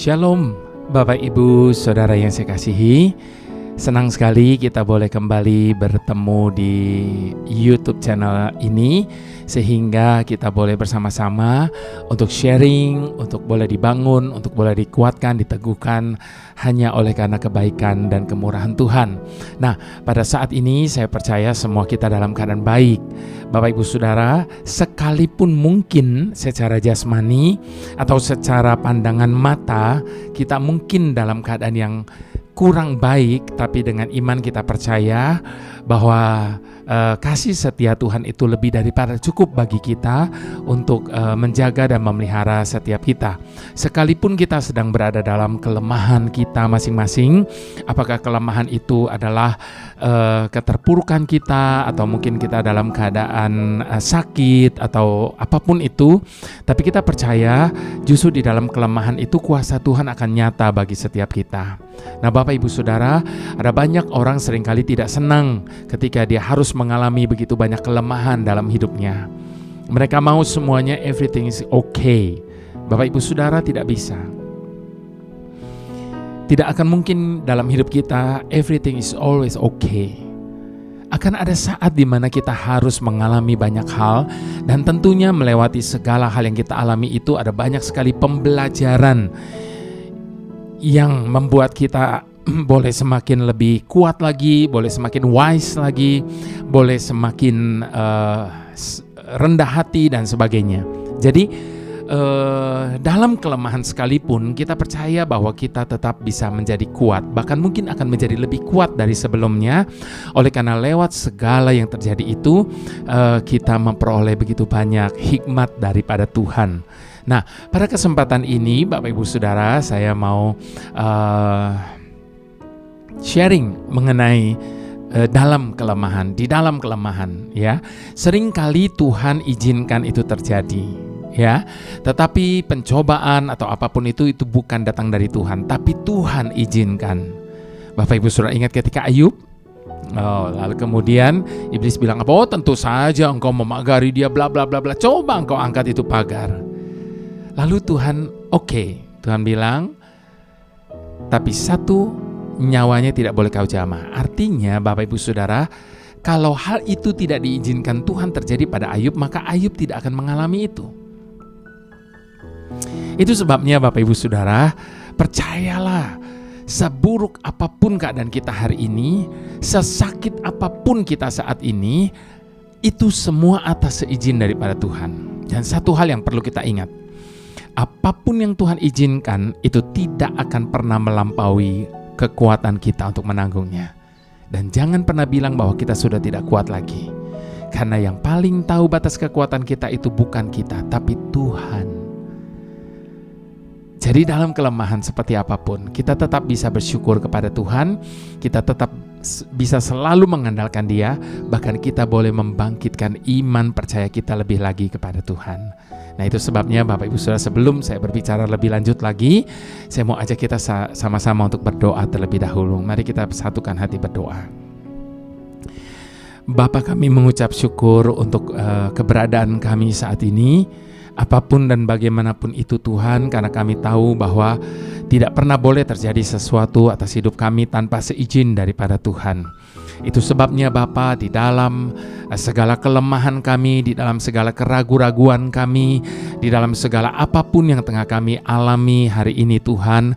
Shalom Bapak Ibu Saudara yang saya kasihi. Senang sekali kita boleh kembali bertemu di YouTube channel ini, sehingga kita boleh bersama-sama untuk sharing, untuk boleh dibangun, untuk boleh dikuatkan, diteguhkan hanya oleh karena kebaikan dan kemurahan Tuhan. Nah, pada saat ini saya percaya semua kita dalam keadaan baik. Bapak Ibu Saudara, sekalipun mungkin secara jasmani atau secara pandangan mata kita mungkin dalam keadaan yang kurang baik, tapi dengan iman kita percaya bahwa kasih setia Tuhan itu lebih daripada cukup bagi kita untuk menjaga dan memelihara setiap kita. Sekalipun kita sedang berada dalam kelemahan kita masing-masing, apakah kelemahan itu adalah keterpurukan kita, atau mungkin kita dalam keadaan sakit atau apapun itu, tapi kita percaya justru di dalam kelemahan itu kuasa Tuhan akan nyata bagi setiap kita. Nah, Bapak Ibu Saudara, ada banyak orang seringkali tidak senang ketika dia harus mengalami begitu banyak kelemahan dalam hidupnya. Mereka mau semuanya everything is okay. Bapak Ibu Saudara, tidak bisa. Tidak akan mungkin dalam hidup kita everything is always okay. Akan ada saat di mana kita harus mengalami banyak hal, dan tentunya melewati segala hal yang kita alami itu ada banyak sekali pembelajaran yang membuat kita boleh semakin lebih kuat lagi, boleh semakin wise lagi, boleh semakin rendah hati dan sebagainya. Jadi dalam kelemahan sekalipun kita percaya bahwa kita tetap bisa menjadi kuat, bahkan mungkin akan menjadi lebih kuat dari sebelumnya. Oleh karena lewat segala yang terjadi itu kita memperoleh begitu banyak hikmat daripada Tuhan. Nah, pada kesempatan ini Bapak Ibu Saudara, saya mau sharing mengenai dalam kelemahan, di dalam kelemahan, ya. Seringkali Tuhan izinkan itu terjadi, ya. Tetapi pencobaan atau apapun itu bukan datang dari Tuhan, tapi Tuhan izinkan. Bapak Ibu Saudara ingat ketika Ayub, lalu kemudian iblis bilang, "Oh, tentu saja engkau memagari dia, bla bla bla bla. Coba engkau angkat itu pagar." Lalu Tuhan Tuhan bilang, "Tapi satu, nyawanya tidak boleh kau jamah." Artinya Bapak Ibu Saudara, kalau hal itu tidak diizinkan Tuhan terjadi pada Ayub, maka Ayub tidak akan mengalami itu. Itu sebabnya Bapak Ibu Saudara, percayalah, seburuk apapun keadaan kita hari ini, sesakit apapun kita saat ini, itu semua atas seizin daripada Tuhan. Dan satu hal yang perlu kita ingat, apapun yang Tuhan izinkan itu tidak akan pernah melampaui kekuatan kita untuk menanggungnya. Dan jangan pernah bilang bahwa kita sudah tidak kuat lagi, karena yang paling tahu batas kekuatan kita itu bukan kita, tapi Tuhan. Jadi dalam kelemahan seperti apapun, kita tetap bisa bersyukur kepada Tuhan, kita tetap bisa selalu mengandalkan Dia, bahkan kita boleh membangkitkan iman percaya kita lebih lagi kepada Tuhan. Nah, itu sebabnya Bapak Ibu Saudara, sebelum saya berbicara lebih lanjut lagi, saya mau ajak kita sama-sama untuk berdoa terlebih dahulu. Mari kita satukan hati berdoa. Bapa, kami mengucap syukur untuk keberadaan kami saat ini, apapun dan bagaimanapun itu Tuhan, karena kami tahu bahwa tidak pernah boleh terjadi sesuatu atas hidup kami tanpa seizin daripada Tuhan. Itu sebabnya Bapa, di dalam segala kelemahan kami, di dalam segala keraguan-raguan kami, di dalam segala apapun yang tengah kami alami hari ini Tuhan,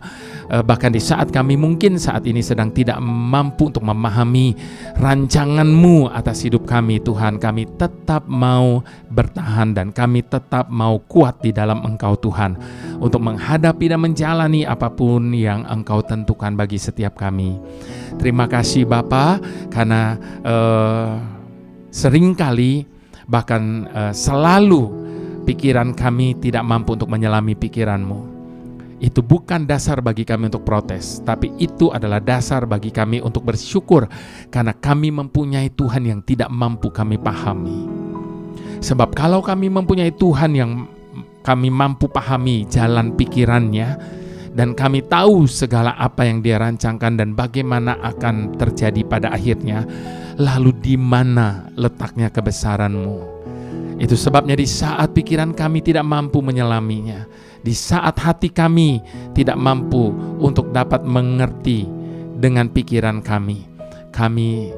bahkan di saat kami mungkin saat ini sedang tidak mampu untuk memahami rancangan-Mu atas hidup kami Tuhan, kami tetap mau bertahan dan kami tetap mau kuat di dalam Engkau Tuhan, untuk menghadapi dan menjalani apapun yang Engkau tentukan bagi setiap kami. Terima kasih Bapa, karena seringkali bahkan selalu pikiran kami tidak mampu untuk menyelami pikiran-Mu. Itu bukan dasar bagi kami untuk protes, tapi itu adalah dasar bagi kami untuk bersyukur, karena kami mempunyai Tuhan yang tidak mampu kami pahami. Sebab kalau kami mempunyai Tuhan yang kami mampu pahami jalan pikirannya, dan kami tahu segala apa yang Dia rancangkan dan bagaimana akan terjadi pada akhirnya, lalu di mana letaknya kebesaran-Mu? Itu sebabnya di saat pikiran kami tidak mampu menyelaminya, Di saat hati kami tidak mampu untuk dapat mengerti dengan pikiran kami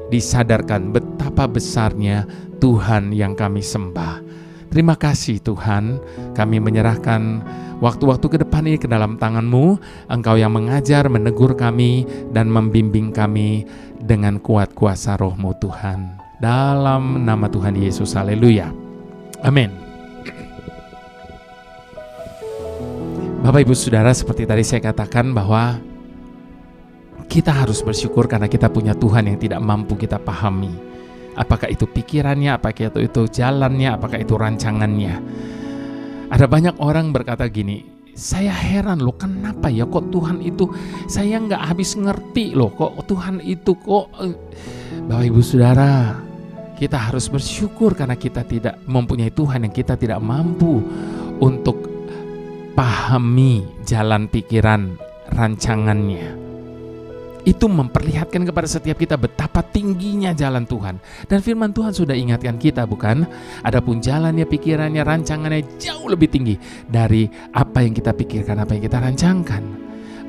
disadarkan betapa besarnya Tuhan yang kami sembah. Terima kasih Tuhan, kami menyerahkan waktu-waktu ke depan ini ke dalam tangan-Mu. Engkau yang mengajar, menegur kami, dan membimbing kami dengan kuat kuasa Roh-Mu Tuhan. Dalam nama Tuhan Yesus, haleluya. Amin. Bapak Ibu Saudara, seperti tadi saya katakan bahwa kita harus bersyukur karena kita punya Tuhan yang tidak mampu kita pahami. Apakah itu pikirannya, apakah itu jalannya, apakah itu rancangannya. Ada banyak orang berkata gini, saya heran loh, kenapa ya kok Tuhan itu, saya nggak habis ngerti loh, kok Tuhan itu kok. Bapak Ibu Saudara, kita harus bersyukur karena kita tidak mempunyai Tuhan yang kita tidak mampu untuk pahami jalan pikiran rancangannya. Itu memperlihatkan kepada setiap kita betapa tingginya jalan Tuhan. Dan firman Tuhan sudah ingatkan kita, bukan? Adapun jalannya, pikirannya, rancangannya jauh lebih tinggi dari apa yang kita pikirkan, apa yang kita rancangkan.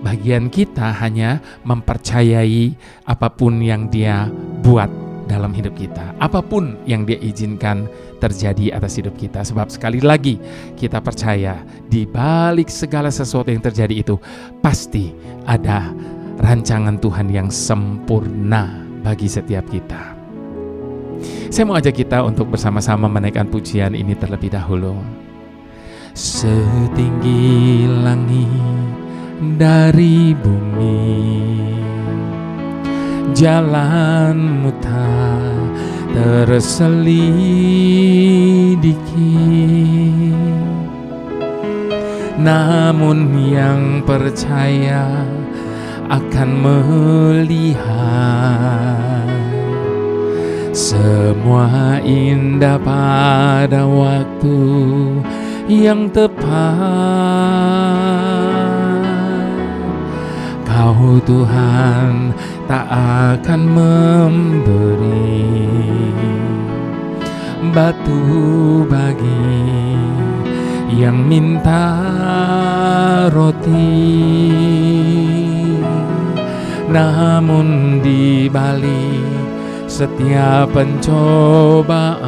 Bagian kita hanya mempercayai apapun yang Dia buat dalam hidup kita, apapun yang Dia izinkan terjadi atas hidup kita. Sebab sekali lagi kita percaya di balik segala sesuatu yang terjadi itu pasti ada rancangan Tuhan yang sempurna bagi setiap kita. Saya mau ajak kita untuk bersama-sama menaikkan pujian ini terlebih dahulu. Setinggi langit dari bumi, jalan-Mu tak terselidiki, namun yang percaya akan melihat semua indah pada waktu yang tepat. Kau Tuhan tak akan memberi batu bagi yang minta roti. Namun di balik setiap pencobaan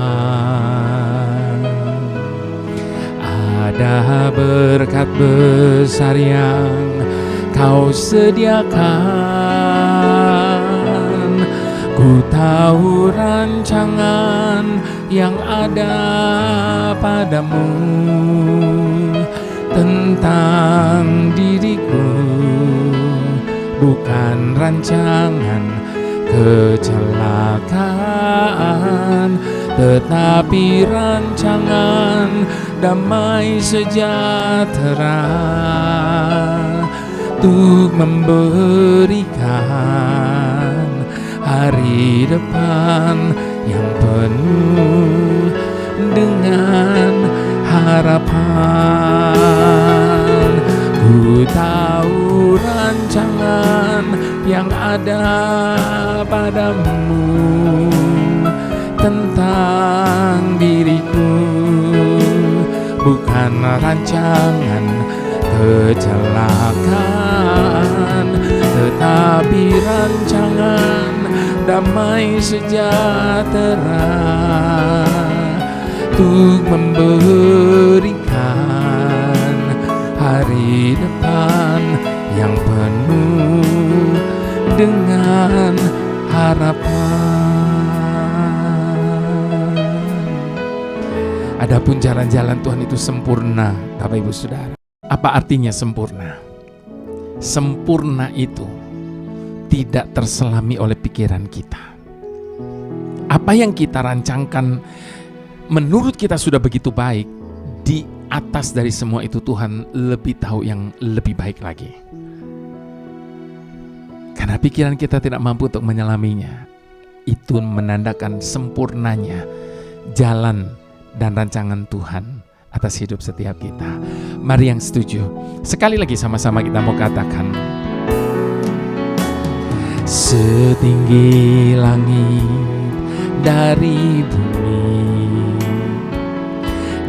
ada berkat besar yang Kau sediakan. Ku tahu rancangan yang ada padamu tentang diriku, bukan rancangan kecelakaan, tetapi rancangan damai sejahtera, untuk memberikan hari depan yang penuh dengan harapan. Ku tahu rancangan yang ada padamu tentang diriku, bukan rancangan kecelakaan, tetapi rancangan damai sejahtera, untuk memberikan hari depan yang penuh dengan harapan. Adapun jalan-jalan Tuhan itu sempurna, Bapak Ibu Saudara. Apa artinya sempurna? Sempurna itu tidak terselami oleh pikiran kita. Apa yang kita rancangkan menurut kita sudah begitu baik, di atas dari semua itu Tuhan lebih tahu yang lebih baik lagi. Karena pikiran kita tidak mampu untuk menyelaminya. Itu menandakan sempurnanya jalan dan rancangan Tuhan atas hidup setiap kita. Mari yang setuju, sekali lagi sama-sama kita mau katakan, setinggi langit dari bumi,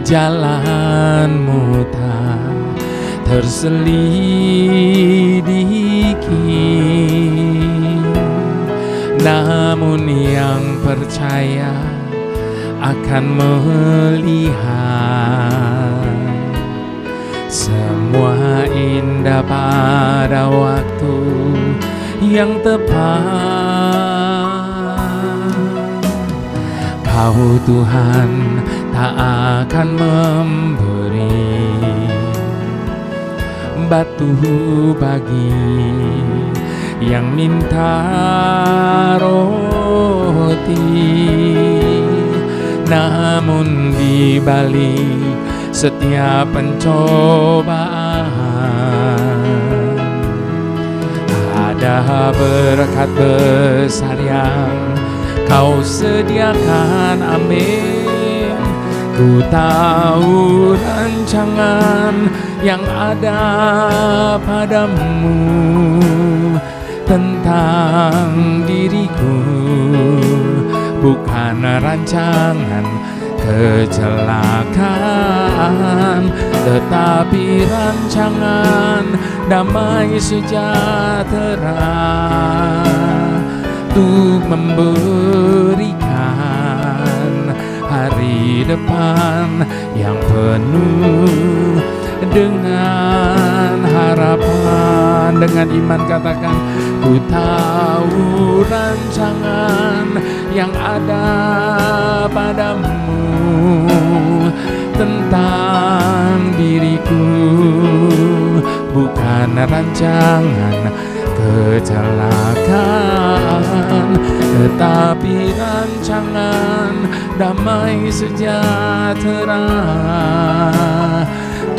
jalan-Mu tak terselidiki. Namun yang percaya akan melihat semua indah pada waktu yang tepat. Kau Tuhan tak akan memberi batu bagi yang minta roti. Namun di balik setiap pencobaan ada berkat besar yang Kau sediakan, amin. Ku tahu rancangan yang ada padamu tentang diriku, bukan rancangan kecelakaan, tetapi rancangan damai sejahtera untuk memberikan hari depan yang penuh dengan harapan. Dengan iman katakan, ku tahu rancangan yang ada padamu tentang diriku, bukan rancangan kecelakaan, tetapi rancangan damai sejahtera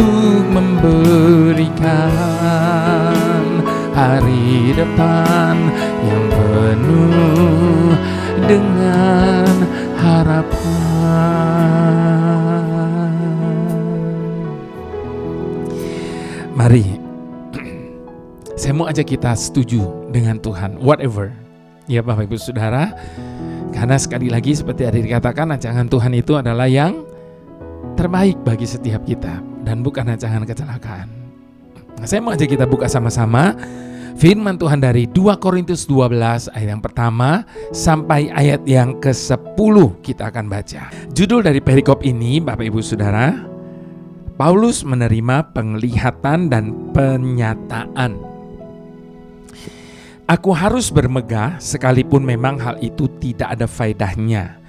untuk memberikan hari depan yang penuh dengan harapan. Mari, saya mau ajak kita setuju dengan Tuhan, whatever. Ya Bapak Ibu Saudara, karena sekali lagi seperti tadi dikatakan, rancangan Tuhan itu adalah yang terbaik bagi setiap kita dan bukan rancangan kecelakaan. Nah, saya mau ajak kita buka sama-sama firman Tuhan dari 2 Korintus 12 ayat yang pertama sampai ayat yang ke-10 kita akan baca. Judul dari perikop ini, Bapak Ibu Saudara, Paulus menerima penglihatan dan penyataan. Aku harus bermegah sekalipun memang hal itu tidak ada faedahnya.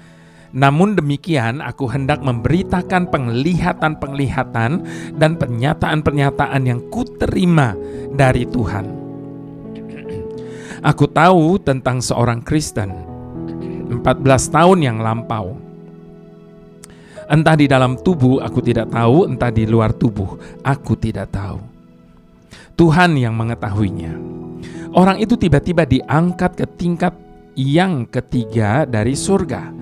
Namun demikian aku hendak memberitakan penglihatan-penglihatan dan pernyataan-pernyataan yang kuterima dari Tuhan. Aku tahu tentang seorang Kristen 14 tahun yang lampau. Entah di dalam tubuh aku tidak tahu, entah di luar tubuh aku tidak tahu. Tuhan yang mengetahuinya. Orang itu tiba-tiba diangkat ke tingkat yang ketiga dari surga.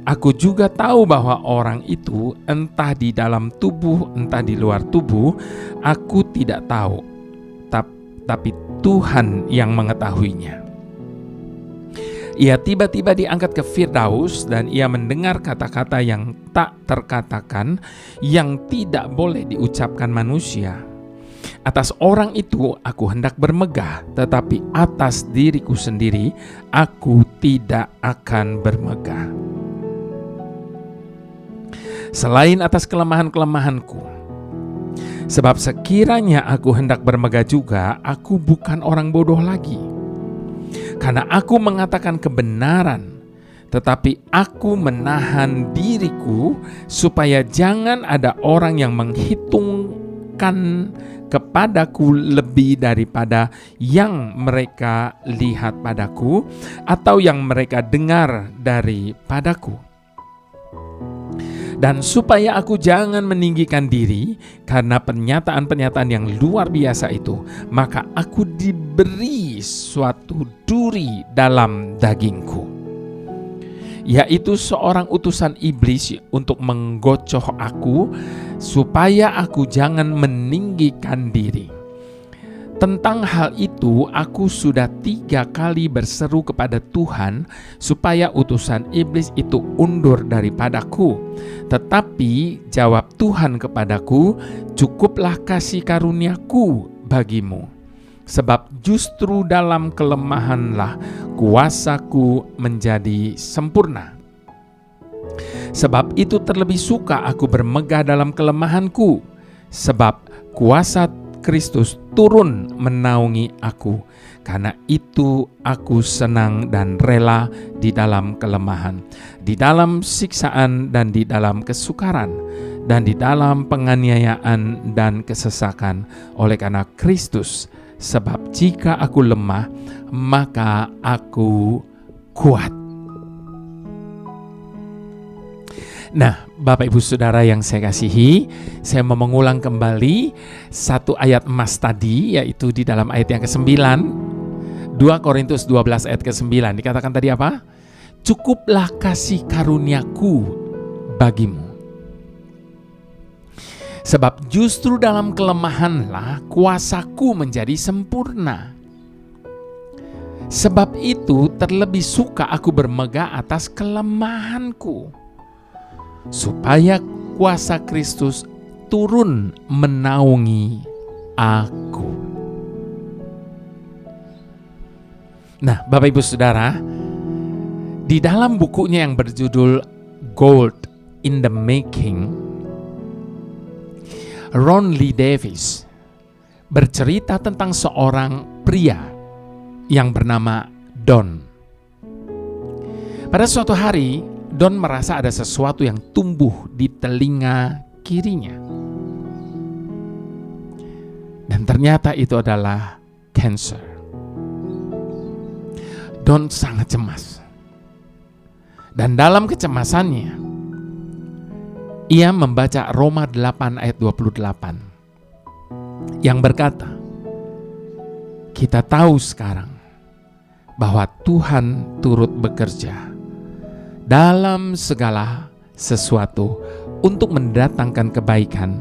Aku juga tahu bahwa orang itu entah di dalam tubuh, entah di luar tubuh, aku tidak tahu. Tapi Tuhan yang mengetahuinya. Ia tiba-tiba diangkat ke Firdaus dan ia mendengar kata-kata yang tak terkatakan, yang tidak boleh diucapkan manusia. Atas orang itu aku hendak bermegah, tetapi atas diriku sendiri aku tidak akan bermegah. Selain atas kelemahan-kelemahanku. Sebab sekiranya aku hendak bermegah juga, aku bukan orang bodoh lagi. Karena aku mengatakan kebenaran, tetapi aku menahan diriku supaya jangan ada orang yang menghitungkan kepadaku lebih daripada yang mereka lihat padaku atau yang mereka dengar daripadaku. Dan supaya aku jangan meninggikan diri karena pernyataan-pernyataan yang luar biasa itu, maka aku diberi suatu duri dalam dagingku, yaitu seorang utusan iblis untuk menggocoh aku, supaya aku jangan meninggikan diri. Tentang hal itu itu aku sudah 3 kali berseru kepada Tuhan supaya utusan iblis itu undur daripadaku. Tetapi jawab Tuhan kepadaku, cukuplah kasih karuniaku bagimu, sebab justru dalam kelemahanlah kuasaku menjadi sempurna. Sebab itu terlebih suka aku bermegah dalam kelemahanku, sebab kuasa Kristus turun menaungi aku. Karena itu aku senang dan rela di dalam kelemahan, di dalam siksaan dan di dalam kesukaran, dan di dalam penganiayaan dan kesesakan oleh karena Kristus. Sebab jika aku lemah, maka aku kuat. Nah, Bapak Ibu Saudara yang saya kasihi, saya mau mengulang kembali satu ayat emas tadi, yaitu di dalam ayat yang ke-9, 2 Korintus 12 ayat ke-9. Dikatakan tadi apa? Cukuplah kasih karuniaku bagimu. Sebab justru dalam kelemahanlah kuasaku menjadi sempurna. Sebab itu terlebih suka aku bermegah atas kelemahanku, supaya kuasa Kristus turun menaungi aku. Nah, Bapak Ibu Saudara, di dalam bukunya yang berjudul Gold in the Making, Ron Lee Davis bercerita tentang seorang pria yang bernama Don. Pada suatu hari, Don merasa ada sesuatu yang tumbuh di telinga kirinya. Dan ternyata itu adalah cancer. Don sangat cemas. Dan dalam kecemasannya, ia membaca Roma 8 ayat 28 yang berkata, kita tahu sekarang bahwa Tuhan turut bekerja dalam segala sesuatu untuk mendatangkan kebaikan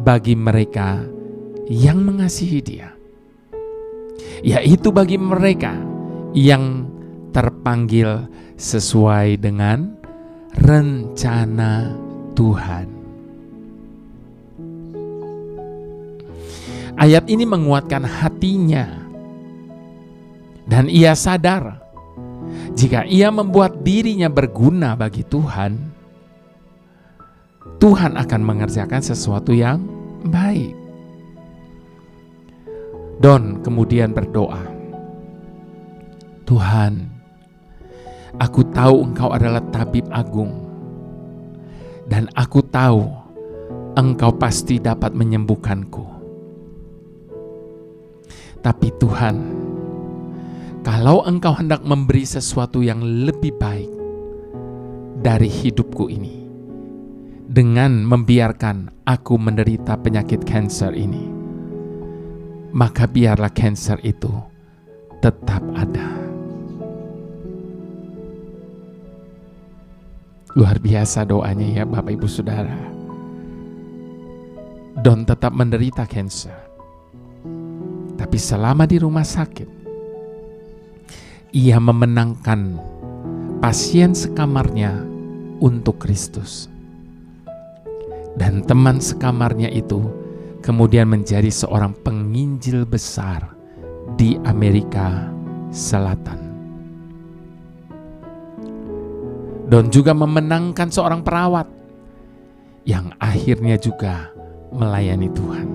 bagi mereka yang mengasihi Dia, yaitu bagi mereka yang terpanggil sesuai dengan rencana Tuhan. Ayat ini menguatkan hatinya, dan ia sadar jika ia membuat dirinya berguna bagi Tuhan, Tuhan akan mengerjakan sesuatu yang baik. Don kemudian berdoa, Tuhan, aku tahu Engkau adalah tabib agung, dan aku tahu Engkau pasti dapat menyembuhkanku. Tapi Tuhan, kalau Engkau hendak memberi sesuatu yang lebih baik dari hidupku ini, dengan membiarkan aku menderita penyakit kanker ini, maka biarlah kanker itu tetap ada. Luar biasa doanya ya Bapak Ibu Saudara. Don tetap menderita kanker, tapi selama di rumah sakit, ia memenangkan pasien sekamarnya untuk Kristus. Dan teman sekamarnya itu kemudian menjadi seorang penginjil besar di Amerika Selatan. Don juga memenangkan seorang perawat yang akhirnya juga melayani Tuhan.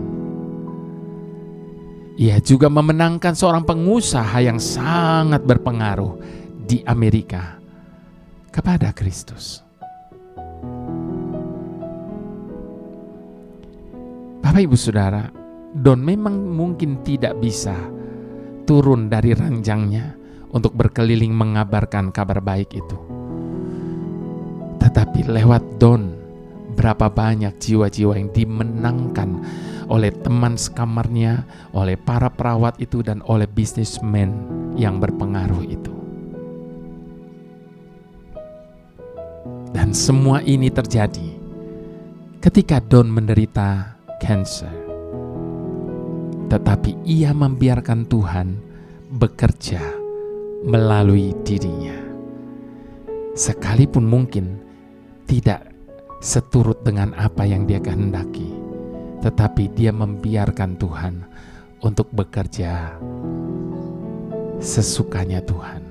Ia juga memenangkan seorang pengusaha yang sangat berpengaruh di Amerika kepada Kristus. Bapak Ibu Saudara, Don memang mungkin tidak bisa turun dari ranjangnya untuk berkeliling mengabarkan kabar baik itu. Tetapi lewat Don, berapa banyak jiwa-jiwa yang dimenangkan oleh teman sekamarnya, oleh para perawat itu, dan oleh bisnismen yang berpengaruh itu. Dan semua ini terjadi ketika Don menderita kanker. tetapi ia membiarkan Tuhan bekerja melalui dirinya. Sekalipun mungkin tidak seturut dengan apa yang dia kehendaki, tetapi dia membiarkan Tuhan untuk bekerja sesukanya Tuhan.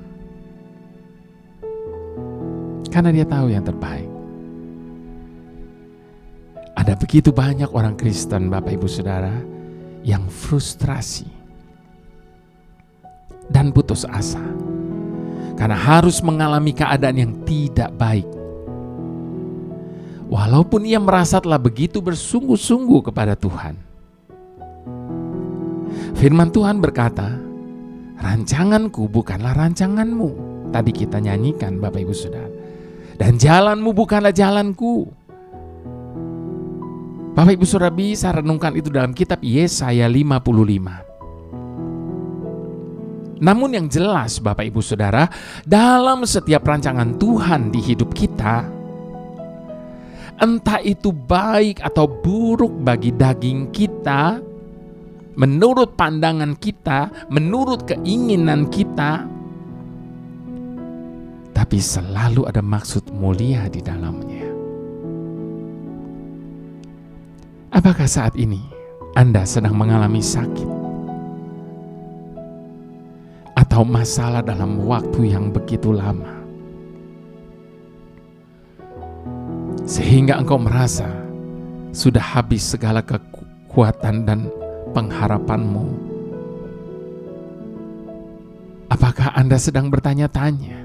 Karena dia tahu yang terbaik. Ada begitu banyak orang Kristen, Bapak Ibu Saudara, yang frustrasi dan putus asa karena harus mengalami keadaan yang tidak baik. Walaupun ia merasa telah begitu bersungguh-sungguh kepada Tuhan. Firman Tuhan berkata, rancanganku bukanlah rancanganmu. Tadi kita nyanyikan, Bapak Ibu Saudara. Dan jalanmu bukanlah jalanku. Bapak Ibu Saudara bisa renungkan itu dalam kitab Yesaya 55. Namun yang jelas, Bapak Ibu Saudara, dalam setiap rancangan Tuhan di hidup kita, entah itu baik atau buruk bagi daging kita, menurut pandangan kita, menurut keinginan kita, tapi selalu ada maksud mulia di dalamnya. Apakah saat ini Anda sedang mengalami sakit atau masalah dalam waktu yang begitu lama, sehingga engkau merasa sudah habis segala kekuatan dan pengharapanmu? Apakah Anda sedang bertanya-tanya,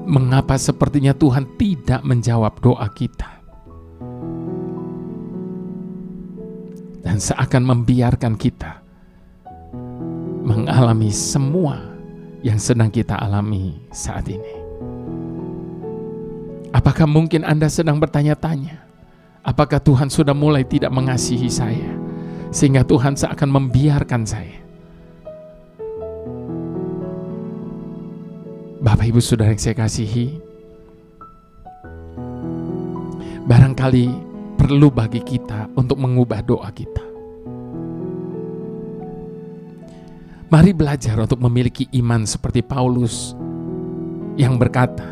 mengapa sepertinya Tuhan tidak menjawab doa kita? Dan seakan membiarkan kita mengalami semua yang sedang kita alami saat ini. Apakah mungkin Anda sedang bertanya-tanya, apakah Tuhan sudah mulai tidak mengasihi saya, sehingga Tuhan seakan membiarkan saya? Bapak Ibu Saudara yang saya kasihi, barangkali perlu bagi kita untuk mengubah doa kita. Mari belajar untuk memiliki iman seperti Paulus yang berkata,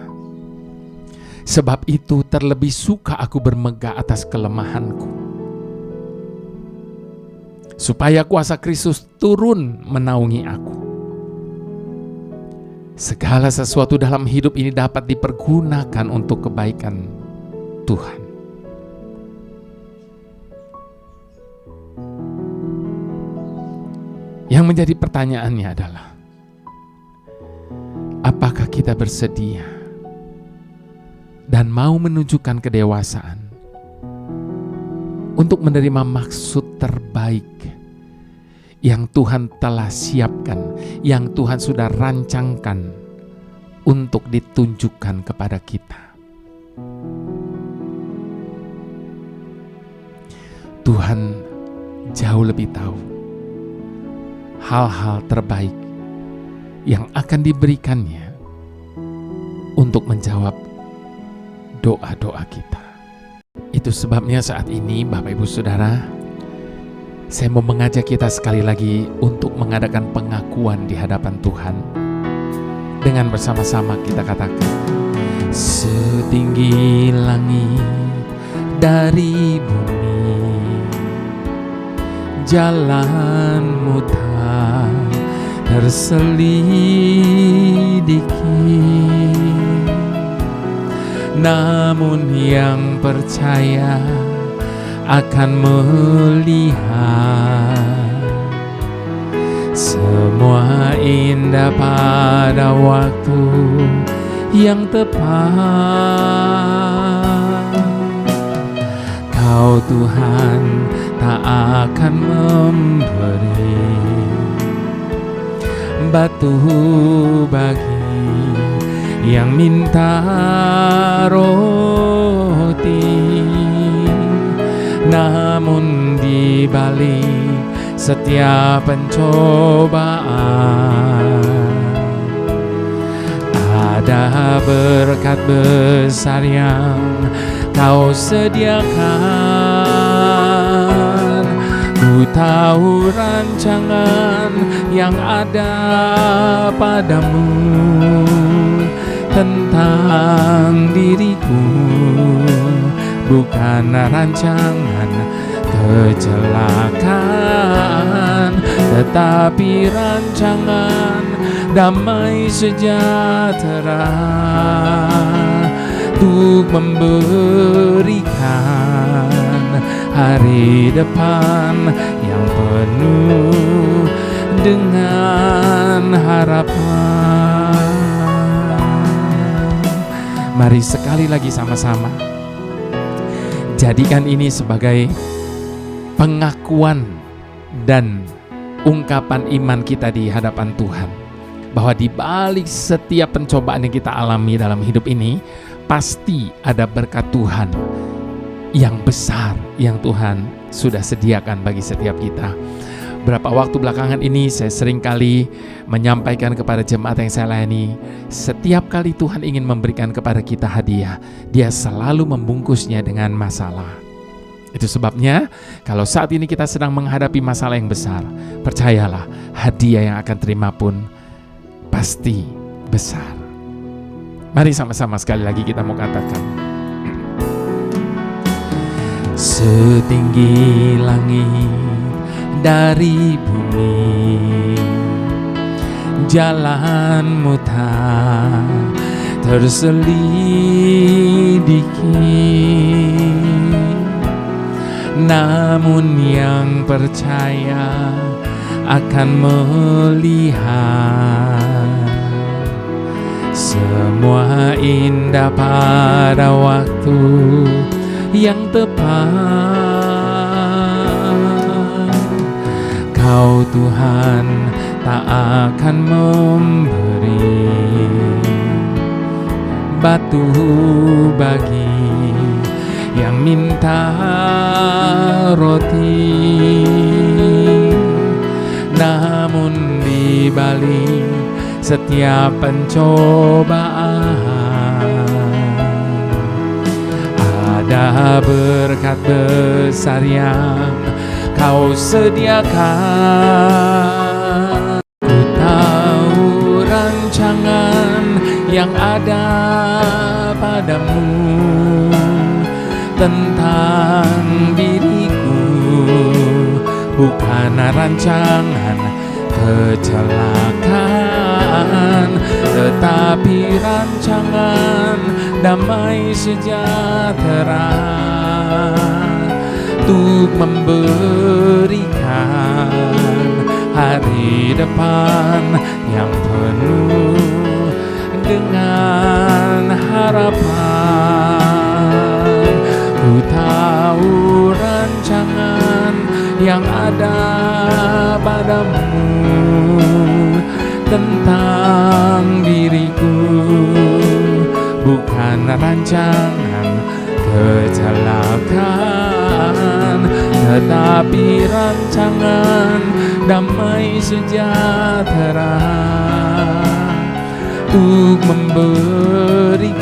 sebab itu terlebih suka aku bermegah atas kelemahanku, supaya kuasa Kristus turun menaungi aku. Segala sesuatu dalam hidup ini dapat dipergunakan untuk kebaikan Tuhan. Yang menjadi pertanyaannya adalah, apakah kita bersedia dan mau menunjukkan kedewasaan untuk menerima maksud terbaik yang Tuhan telah siapkan, yang Tuhan sudah rancangkan untuk ditunjukkan kepada kita? Tuhan jauh lebih tahu hal-hal terbaik yang akan diberikannya untuk menjawab doa-doa kita. Itu sebabnya saat ini, Bapak Ibu Saudara, saya mau mengajak kita sekali lagi untuk mengadakan pengakuan di hadapan Tuhan. Dengan bersama-sama kita katakan, setinggi langit dari bumi, jalanmu tak terselidiki, namun yang percaya akan melihat semua indah pada waktu yang tepat. Kau Tuhan tak akan memberi batu bagi yang minta roti, namun di balik setiap pencobaan ada berkat besar yang Kau sediakan Ku tahu rancangan yang ada padamu tentang diriku, bukan rancangan kecelakaan, tetapi rancangan damai sejahtera, untuk memberikan hari depan yang penuh dengan harapan. Mari sekali lagi sama-sama jadikan ini sebagai pengakuan dan ungkapan iman kita di hadapan Tuhan, bahwa di balik setiap pencobaan yang kita alami dalam hidup ini, pasti ada berkat Tuhan yang besar yang Tuhan sudah sediakan bagi setiap kita. Beberapa waktu belakangan ini saya sering kali menyampaikan kepada jemaat yang saya layani, setiap kali Tuhan ingin memberikan kepada kita hadiah, Dia selalu membungkusnya dengan masalah. Itu sebabnya kalau saat ini kita sedang menghadapi masalah yang besar, percayalah, hadiah yang akan terima pun pasti besar. Mari sama-sama sekali lagi kita mau katakan, setinggi langit dari bumi, jalanmu tak terselidiki, namun yang percaya akan melihat semua indah pada waktu yang tepat. Kau Tuhan tak akan memberi batu bagi yang minta roti, namun di balik setiap pencobaan ada berkat besar yang Kau sediakan. Ku tahu rancangan yang ada padamu tentang diriku, bukan rancangan kecelakaan, tetapi rancangan damai sejahtera, untuk memberikan hari depan yang penuh dengan harapan. Ku tahu rancangan yang ada padamu tentang diriku, bukan rancangan kecelakaan, tetapi rancangan damai sejahtera, untuk memberikan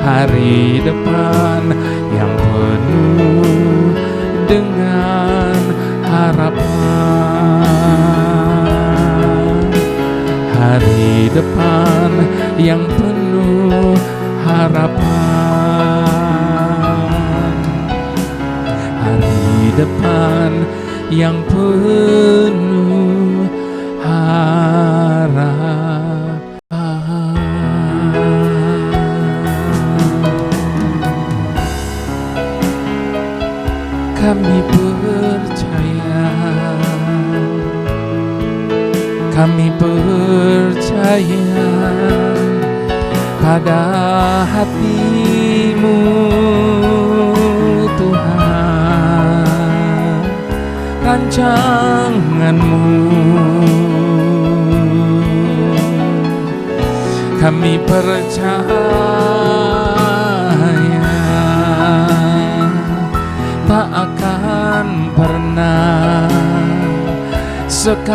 hari depan yang penuh dengan harapan. Hari depan yang penuh harapan. Hari depan yang penuh harapan. Kami percaya, kami percaya pada hati-Mu Tuhan, rancangan-Mu. Kami percaya tak akan pernah sekalipun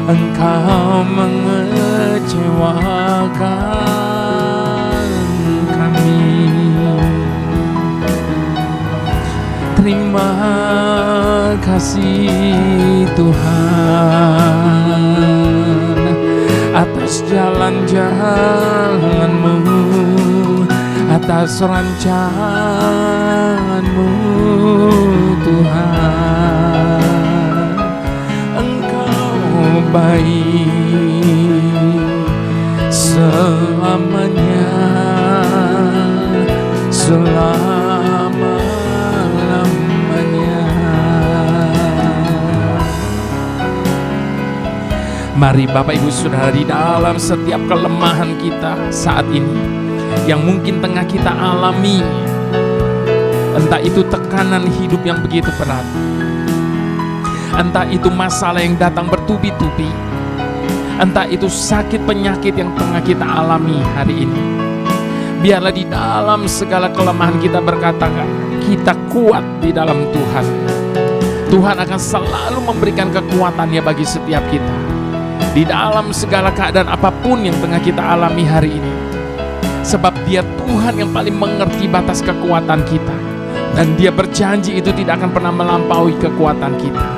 Engkau mengecewakan kami. Terima kasih Tuhan atas jalan-jalan-Mu, atas rancangan-Mu Tuhan. Engkau baik selamanya, selama-lamanya. Mari Bapak Ibu Saudara, di dalam setiap kelemahan kita saat ini yang mungkin tengah kita alami, entah itu tekanan hidup yang begitu berat, entah itu masalah yang datang bertubi-tubi, entah itu sakit penyakit yang tengah kita alami hari ini, biarlah di dalam segala kelemahan kita berkata, kita kuat di dalam Tuhan. Tuhan akan selalu memberikan kekuatannya bagi setiap kita di dalam segala keadaan apapun yang tengah kita alami hari ini. Sebab Dia Tuhan yang paling mengerti batas kekuatan kita, dan Dia berjanji itu tidak akan pernah melampaui kekuatan kita.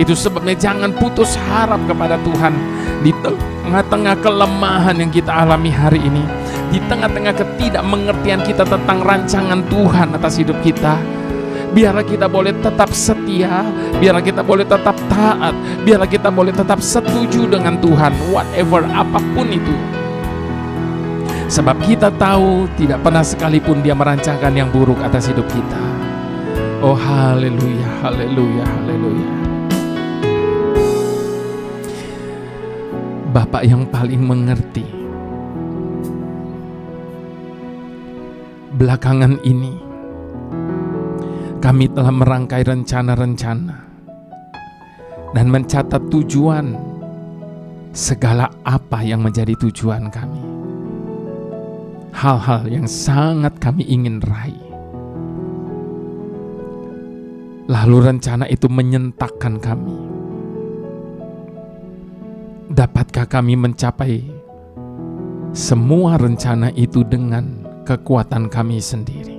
Itu sebabnya jangan putus harap kepada Tuhan di tengah-tengah kelemahan yang kita alami hari ini, di tengah-tengah ketidakmengertian kita tentang rancangan Tuhan atas hidup kita. Biarlah kita boleh tetap setia, biarlah kita boleh tetap taat, biarlah kita boleh tetap setuju dengan Tuhan, whatever, apapun itu. Sebab kita tahu tidak pernah sekalipun Dia merancangkan yang buruk atas hidup kita. Oh haleluya, haleluya, haleluya. Bapak yang paling mengerti. Belakangan ini kami telah merangkai rencana-rencana dan mencatat tujuan segala apa yang menjadi tujuan kami. Hal-hal yang sangat kami ingin raih. Lalu rencana itu menyentakkan kami. Dapatkah kami mencapai semua rencana itu dengan kekuatan kami sendiri?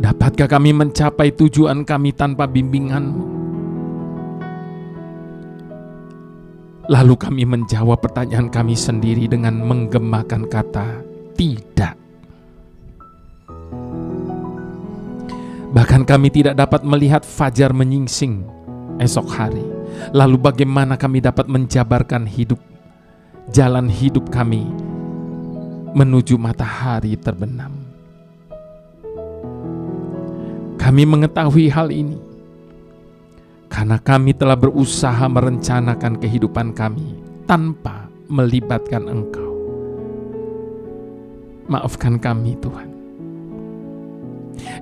Dapatkah kami mencapai tujuan kami tanpa bimbingan-Mu? Lalu kami menjawab pertanyaan kami sendiri dengan menggemakan kata tidak. Bahkan kami tidak dapat melihat fajar menyingsing esok hari. Lalu bagaimana kami dapat menjabarkan jalan hidup kami menuju matahari terbenam? Kami mengetahui hal ini karena kami telah berusaha merencanakan kehidupan kami tanpa melibatkan Engkau. Maafkan kami Tuhan.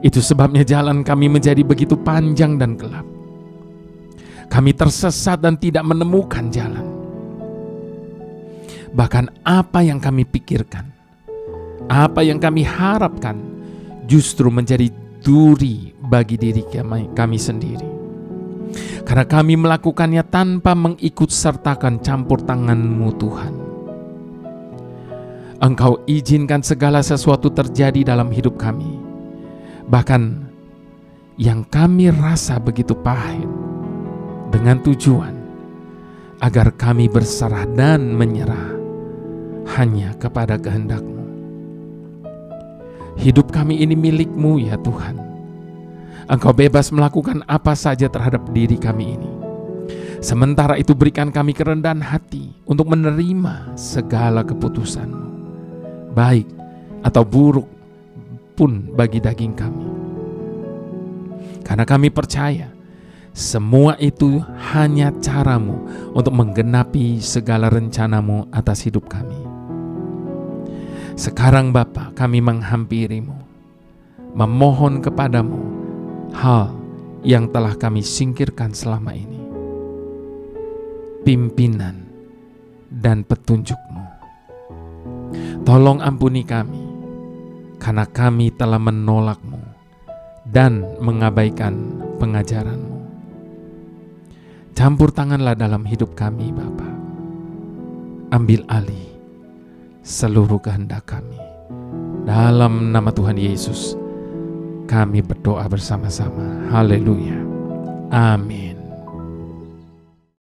Itu sebabnya jalan kami menjadi begitu panjang dan gelap. Kami tersesat dan tidak menemukan jalan. Bahkan apa yang kami pikirkan, apa yang kami harapkan justru menjadi duri bagi diri kami sendiri. Karena kami melakukannya tanpa mengikut sertakan campur tangan-Mu Tuhan. Engkau izinkan segala sesuatu terjadi dalam hidup kami. Bahkan yang kami rasa begitu pahit, dengan tujuan agar kami berserah dan menyerah hanya kepada kehendak-Mu. Hidup kami ini milik-Mu ya Tuhan. Engkau bebas melakukan apa saja terhadap diri kami ini. Sementara itu berikan kami kerendahan hati untuk menerima segala keputusan-Mu, baik atau buruk pun bagi daging kami. Karena kami percaya semua itu hanya cara-Mu untuk menggenapi segala rencana-Mu atas hidup kami. Sekarang Bapa, kami menghampiri-Mu, memohon kepada-Mu hal yang telah kami singkirkan selama ini. Pimpinan dan petunjuk-Mu. Tolong ampuni kami, karena kami telah menolak-Mu dan mengabaikan pengajaran-Mu. Campur tanganlah dalam hidup kami Bapa. Ambil alih seluruh kehendak kami. Dalam nama Tuhan Yesus kami berdoa bersama-sama. Haleluya. Amin.